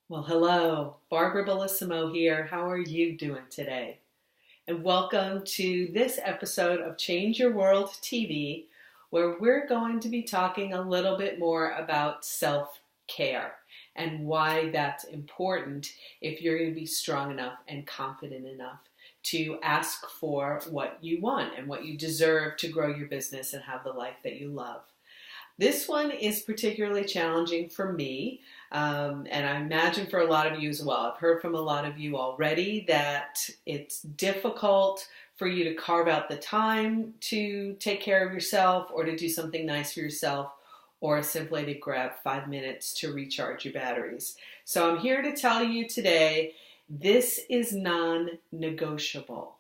Well, hello, Barbara Bellissimo here. How are you doing today? And welcome to this episode of Change Your World TV, where we're going to be talking a little bit more about self-care and why that's important if you're going to be strong enough and confident enough to ask for what you want and what you deserve to grow your business and have the life that you love. This one is particularly challenging for me, and I imagine for a lot of you as well. I've heard from a lot of you already that it's difficult for you to carve out the time to take care of yourself or to do something nice for yourself or simply to grab 5 minutes to recharge your batteries. So I'm here to tell you today, this is non-negotiable.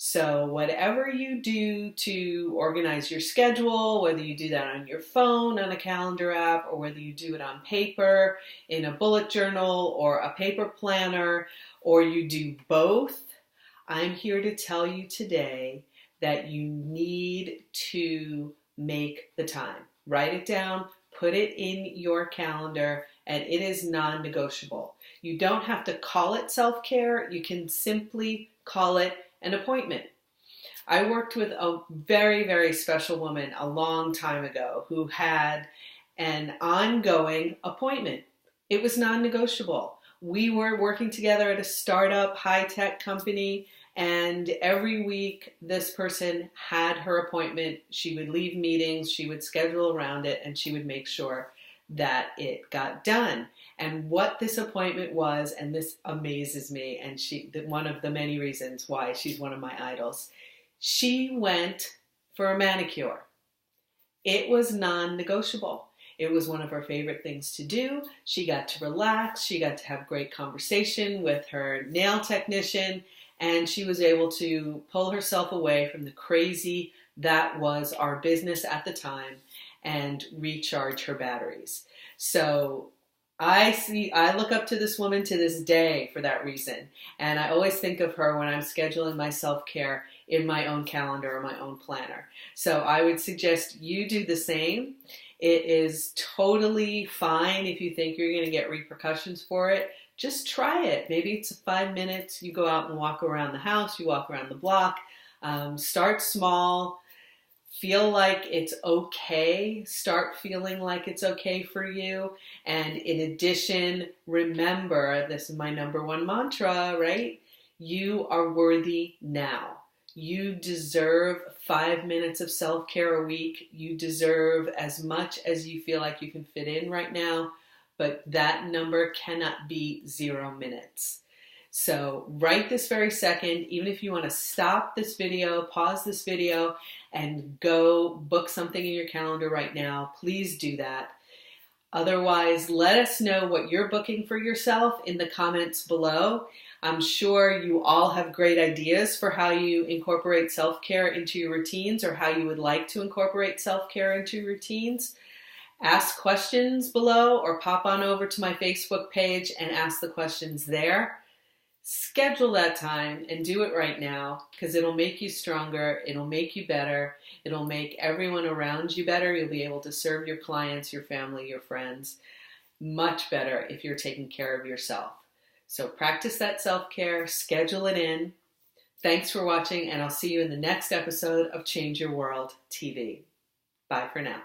So whatever you do to organize your schedule, whether you do that on your phone, on a calendar app, or whether you do it on paper, in a bullet journal, or a paper planner, or you do both, I'm here to tell you today that you need to make the time. Write it down, put it in your calendar, and it is non-negotiable. You don't have to call it self-care. You can simply call it an appointment. I worked with a very, very special woman a long time ago who had an ongoing appointment. It was non-negotiable. We were working together at a startup high-tech company, and every week this person had her appointment. She would leave meetings, she would schedule around it, and she would make sure that it got done. And what this appointment was, and this amazes me, and one of the many reasons why she's one of my idols, she went for a manicure. It was non-negotiable. It was one of her favorite things to do. She got to relax, she got to have great conversation with her nail technician, and she was able to pull herself away from the crazy that was our business at the time and recharge her batteries. So I look up to this woman to this day for that reason. And I always think of her when I'm scheduling my self-care in my own calendar or my own planner. So I would suggest you do the same. It is totally fine if you think you're going to get repercussions for it. Just try it. Maybe it's 5 minutes. You go out and walk around the house. You walk around the block. Start small. Feel like it's okay. Start feeling like it's okay for you. And in addition, remember, this is my number one mantra, right? You are worthy now. You deserve 5 minutes of self-care a week. You deserve as much as you feel like you can fit in right now, but that number cannot be 0 minutes. So right this very second, even if you want to stop this video, pause this video, and go book something in your calendar right now, please do that. Otherwise, let us know what you're booking for yourself in the comments below. I'm sure you all have great ideas for how you incorporate self-care into your routines or how you would like to incorporate self-care into your routines. Ask questions below or pop on over to my Facebook page and ask the questions there. Schedule that time and do it right now because it'll make you stronger, it'll make you better, it'll make everyone around you better. You'll be able to serve your clients, your family, your friends much better if you're taking care of yourself. So practice that self-care, schedule it in. Thanks for watching, and I'll see you in the next episode of Change Your World TV. Bye for now.